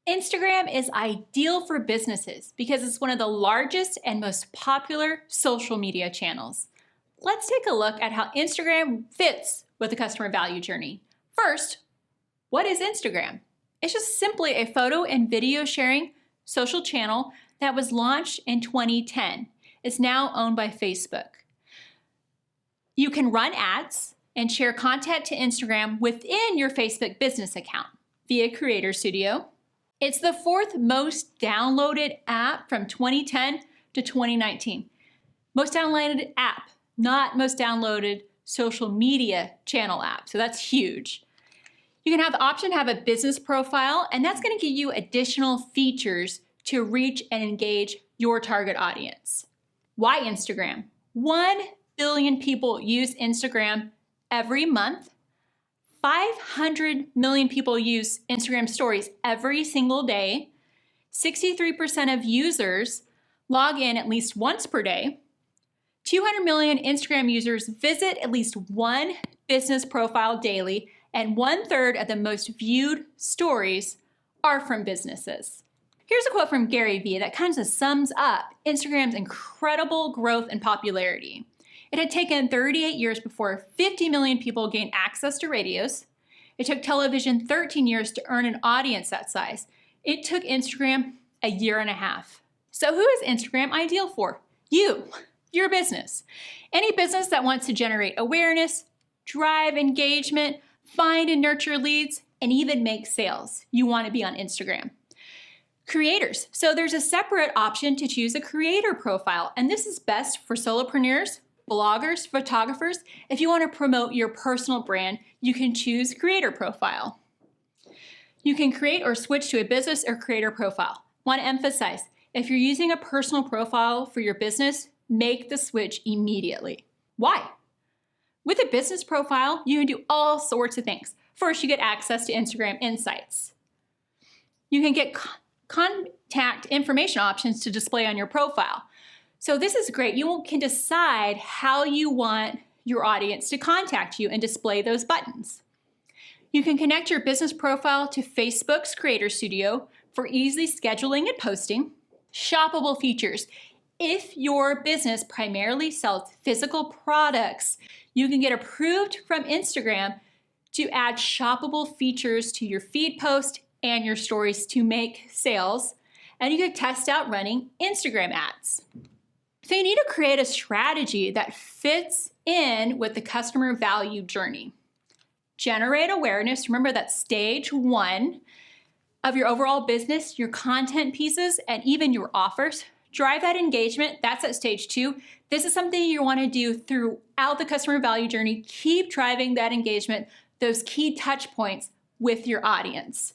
Instagram is ideal for businesses because it's one of the largest and most popular social media channels. Let's take a look at how Instagram fits with the customer value journey. First, what is Instagram? It's just simply a photo and video sharing social channel that was launched in 2010. It's now owned by Facebook. You can run ads and share content to Instagram within your Facebook business account via Creator Studio. It's the fourth most downloaded app from 2010 to 2019. Most downloaded app, not most downloaded social media channel app. So that's huge. You can have the option to have a business profile, and that's going to give you additional features to reach and engage your target audience. Why Instagram? 1 billion people use Instagram every month. 500 million people use Instagram stories every single day. 63% of users log in at least once per day. 200 million Instagram users visit at least one business profile daily, and 1/3 of the most viewed stories are from businesses. Here's a quote from Gary Vee that kind of sums up Instagram's incredible growth and popularity. It had taken 38 years before 50 million people gained access to radios. It took television 13 years to earn an audience that size. It took Instagram a year and a half. So who is Instagram ideal for? You, your business. Any business that wants to generate awareness, drive engagement, find and nurture leads, and even make sales. You want to be on Instagram. Creators. So there's a separate option to choose a creator profile, and this is best for solopreneurs, bloggers, photographers. If you want to promote your personal brand, you can choose creator profile. You can create or switch to a business or creator profile. Want to emphasize, if you're using a personal profile for your business, make the switch immediately. Why? With a business profile, you can do all sorts of things. First, you get access to Instagram Insights. You can get contact information options to display on your profile. So this is great. You can decide how you want your audience to contact you and display those buttons. You can connect your business profile to Facebook's Creator Studio for easy scheduling and posting. Shoppable features. If your business primarily sells physical products, you can get approved from Instagram to add shoppable features to your feed post and your stories to make sales. And you can test out running Instagram ads. So you need to create a strategy that fits in with the customer value journey. Generate awareness. Remember that's stage 1 of your overall business, your content pieces, and even your offers. Drive that engagement. That's at stage 2. This is something you want to do throughout the customer value journey. Keep driving that engagement, those key touch points with your audience.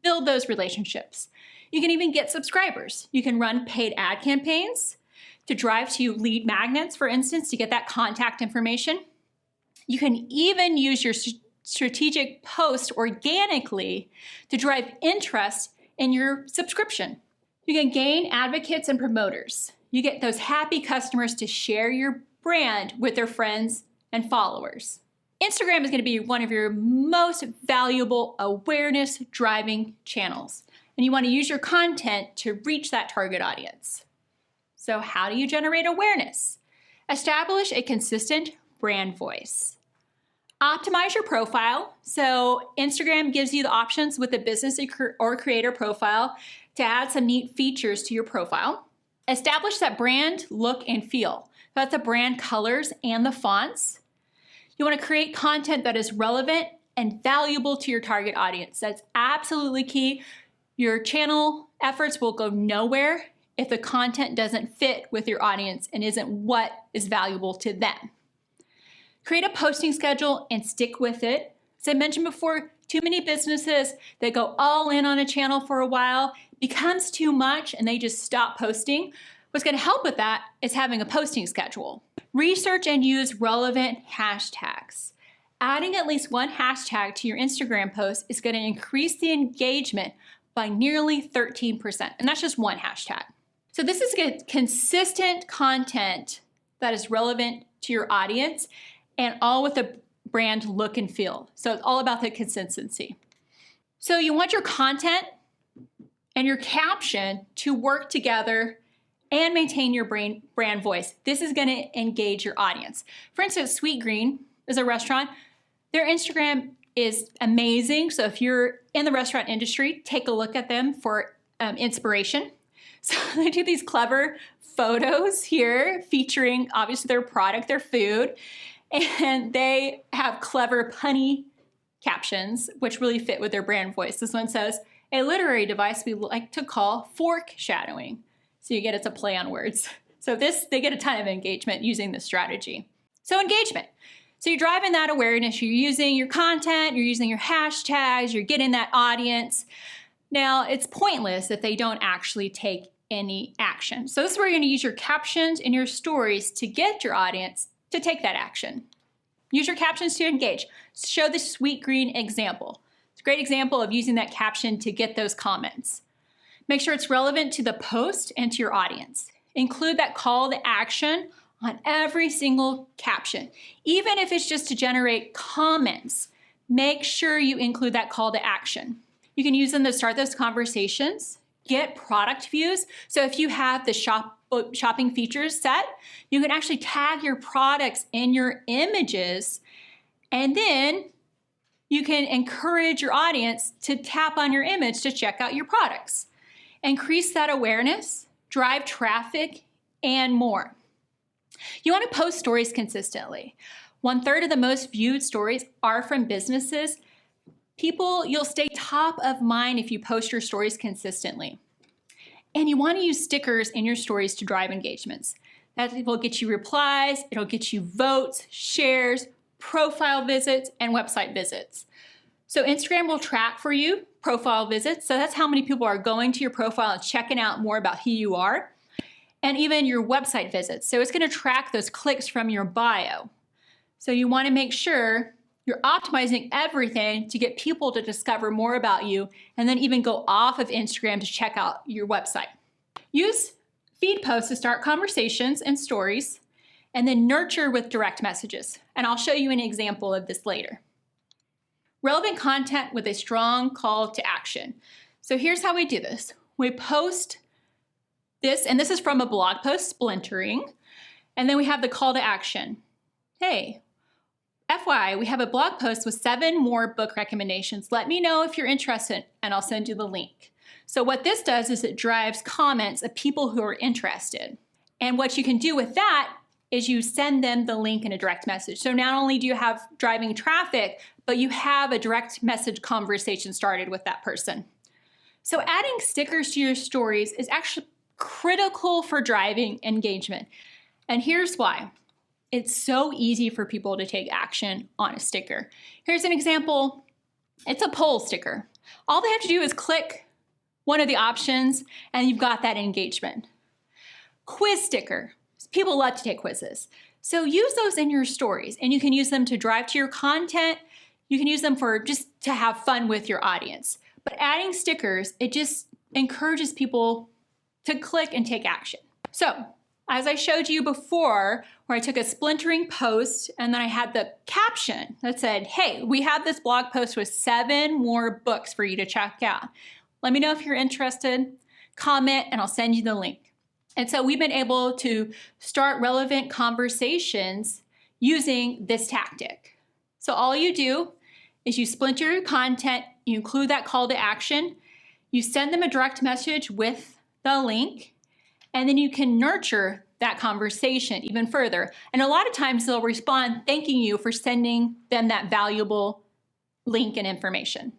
Build those relationships. You can even get subscribers. You can run paid ad campaigns to drive to lead magnets, for instance, to get that contact information. You can even use your strategic post organically to drive interest in your subscription. You can gain advocates and promoters. You get those happy customers to share your brand with their friends and followers. Instagram is going to be one of your most valuable awareness driving channels, and you want to use your content to reach that target audience. So how do you generate awareness? Establish a consistent brand voice. Optimize your profile. So Instagram gives you the options with a business or creator profile to add some neat features to your profile. Establish that brand look and feel. That's the brand colors and the fonts. You want to create content that is relevant and valuable to your target audience. That's absolutely key. Your channel efforts will go nowhere if the content doesn't fit with your audience and isn't what is valuable to them. Create a posting schedule and stick with it. As I mentioned before, too many businesses that go all in on a channel for a while becomes too much and they just stop posting. What's going to help with that is having a posting schedule. Research and use relevant hashtags. Adding at least one hashtag to your Instagram post is going to increase the engagement by nearly 13%, and that's just one hashtag. So this is consistent content that is relevant to your audience and all with a brand look and feel. So it's all about the consistency. So you want your content and your caption to work together and maintain your brand voice. This is gonna engage your audience. For instance, Sweet Green is a restaurant. Their Instagram is amazing. So if you're in the restaurant industry, take a look at them for inspiration. So they do these clever photos here featuring obviously their product, their food, and they have clever punny captions, which really fit with their brand voice. This one says, a literary device we like to call fork shadowing. So you get it's a play on words. So they get a ton of engagement using this strategy. So engagement. So you're driving that awareness, you're using your content, you're using your hashtags, you're getting that audience. Now, it's pointless if they don't actually take any action. So this is where you're gonna use your captions and your stories to get your audience to take that action. Use your captions to engage. Show the Sweet Green example. It's a great example of using that caption to get those comments. Make sure it's relevant to the post and to your audience. Include that call to action on every single caption. Even if it's just to generate comments, make sure you include that call to action. You can use them to start those conversations, get product views. So if you have the shopping features set, you can actually tag your products in your images, and then you can encourage your audience to tap on your image to check out your products. Increase that awareness, drive traffic, and more. You want to post stories consistently. 1/3 of the most viewed stories are from businesses. You'll stay top of mind if you post your stories consistently. And you want to use stickers in your stories to drive engagements. That will get you replies, it'll get you votes, shares, profile visits, and website visits. So Instagram will track for you profile visits. So that's how many people are going to your profile and checking out more about who you are. And even your website visits. So it's gonna track those clicks from your bio. So you wanna make sure you're optimizing everything to get people to discover more about you and then even go off of Instagram to check out your website. Use feed posts to start conversations and stories, and then nurture with direct messages. And I'll show you an example of this later. Relevant content with a strong call to action. So here's how we do this. We post this, and this is from a blog post, Splintering, and then we have the call to action. Hey, FYI, we have a blog post with 7 more book recommendations. Let me know if you're interested, and I'll send you the link. So what this does is it drives comments of people who are interested. And what you can do with that is you send them the link in a direct message. So not only do you have driving traffic, but you have a direct message conversation started with that person. So adding stickers to your stories is actually critical for driving engagement. And here's why. It's so easy for people to take action on a sticker. Here's an example. It's a poll sticker. All they have to do is click one of the options and you've got that engagement. Quiz sticker. People love to take quizzes. So use those in your stories, and you can use them to drive to your content. You can use them for just to have fun with your audience. But adding stickers, it just encourages people to click and take action. So as I showed you before, where I took a splintering post and then I had the caption that said, hey, we have this blog post with 7 more books for you to check out. Let me know if you're interested, comment, and I'll send you the link. And so we've been able to start relevant conversations using this tactic. So all you do is you splinter your content, you include that call to action, you send them a direct message with the link, and then you can nurture that conversation even further. And a lot of times they'll respond thanking you for sending them that valuable link and information.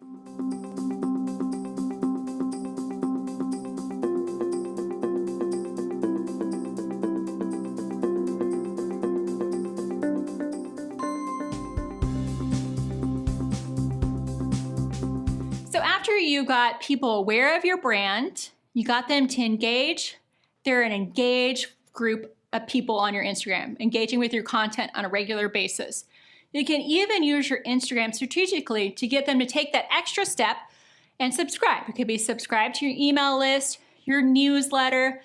So after you got people aware of your brand, you got them to engage, they're an engaged group of people on your Instagram, engaging with your content on a regular basis. You can even use your Instagram strategically to get them to take that extra step and subscribe. It could be subscribe to your email list, your newsletter,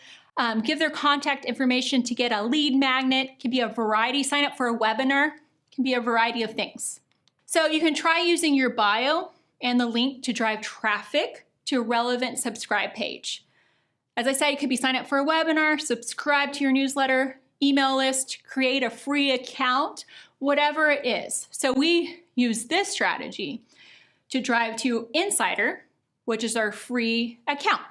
give their contact information to get a lead magnet. It can be a variety, sign up for a webinar. It can be a variety of things. So you can try using your bio and the link to drive traffic to a relevant subscribe page. As I said, it could be sign up for a webinar, subscribe to your newsletter, email list, create a free account, whatever it is. So we use this strategy to drive to Insider, which is our free account.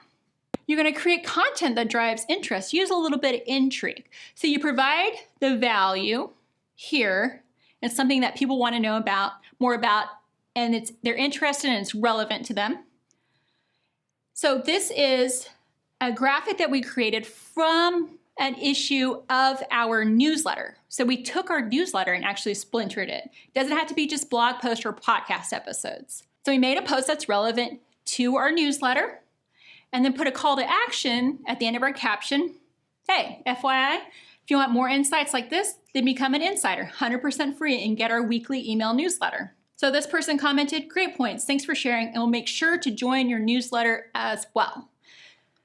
You're going to create content that drives interest. Use a little bit of intrigue. So you provide the value here. It's something that people want to know about, more about, and they're interested and it's relevant to them. So this is a graphic that we created from an issue of our newsletter. So we took our newsletter and actually splintered it. It doesn't have to be just blog posts or podcast episodes. So we made a post that's relevant to our newsletter and then put a call to action at the end of our caption. Hey, FYI, if you want more insights like this, then become an insider, 100% free, and get our weekly email newsletter. So this person commented, great points, thanks for sharing, and we'll make sure to join your newsletter as well.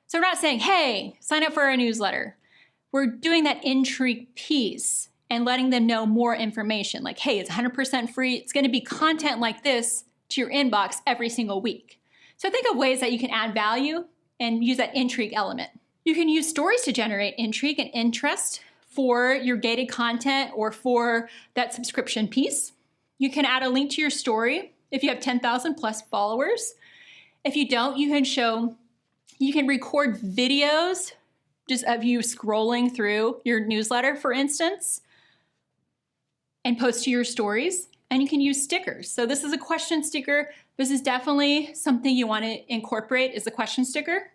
So we're not saying, hey, sign up for our newsletter. We're doing that intrigue piece and letting them know more information. Like, hey, it's 100% free. It's going to be content like this to your inbox every single week. So think of ways that you can add value and use that intrigue element. You can use stories to generate intrigue and interest for your gated content or for that subscription piece. You can add a link to your story if you have 10,000 plus followers. If you don't, you can record videos just of you scrolling through your newsletter, for instance, and post to your stories. And you can use stickers. So this is a question sticker. This is definitely something you want to incorporate is a question sticker.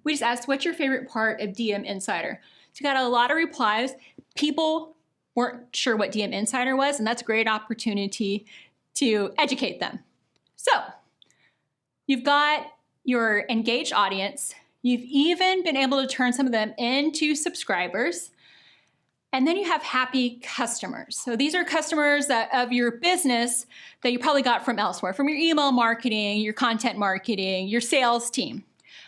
We just asked, what's your favorite part of DM Insider? So we got a lot of replies. People weren't sure what DM Insider was, and that's a great opportunity to educate them. So you've got your engaged audience. You've even been able to turn some of them into subscribers. And then you have happy customers. So these are customers of your business that you probably got from elsewhere, from your email marketing, your content marketing, your sales team.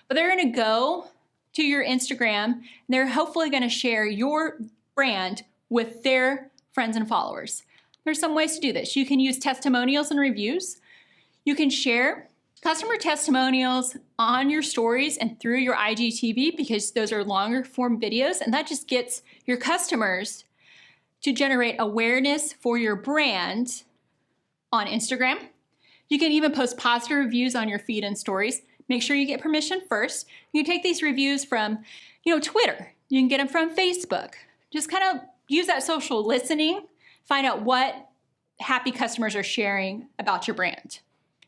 But they're going to go to your Instagram, and they're hopefully going to share your brand with their friends and followers. There's some ways to do this. You can use testimonials and reviews. You can share customer testimonials on your stories and through your IGTV because those are longer form videos, and that just gets your customers to generate awareness for your brand on Instagram. You can even post positive reviews on your feed and stories. Make sure you get permission first. You can take these reviews from, Twitter. You can get them from Facebook. Just kind of use that social listening, find out what happy customers are sharing about your brand.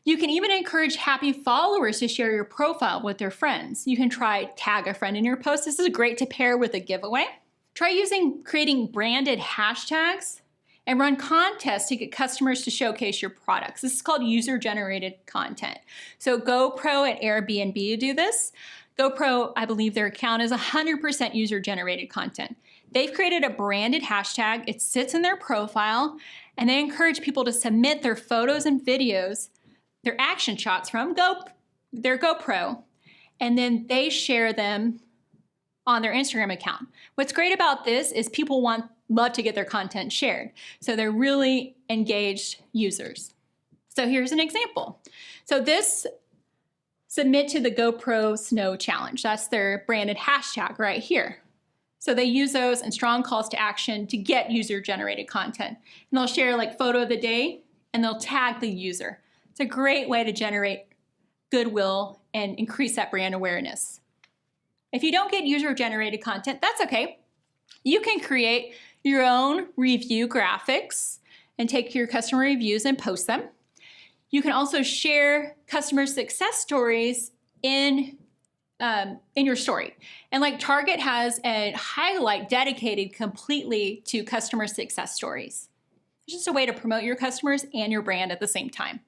You can even encourage happy followers to share your profile with their friends. You can try tag a friend in your post. This is great to pair with a giveaway. Try creating branded hashtags and run contests to get customers to showcase your products. This is called user-generated content. So GoPro and Airbnb do this. GoPro, I believe their account is 100% user-generated content. They've created a branded hashtag. It sits in their profile, and they encourage people to submit their photos and videos, their action shots from their GoPro, and then they share them on their Instagram account. What's great about this is people love to get their content shared. So they're really engaged users. So here's an example. So this submit to the GoPro Snow Challenge. That's their branded hashtag right here. So they use those and strong calls to action to get user-generated content. And they'll share like photo of the day and they'll tag the user. It's a great way to generate goodwill and increase that brand awareness. If you don't get user-generated content, that's okay. You can create your own review graphics and take your customer reviews and post them. You can also share customer success stories in your story. And like Target has a highlight dedicated completely to customer success stories. It's just a way to promote your customers and your brand at the same time.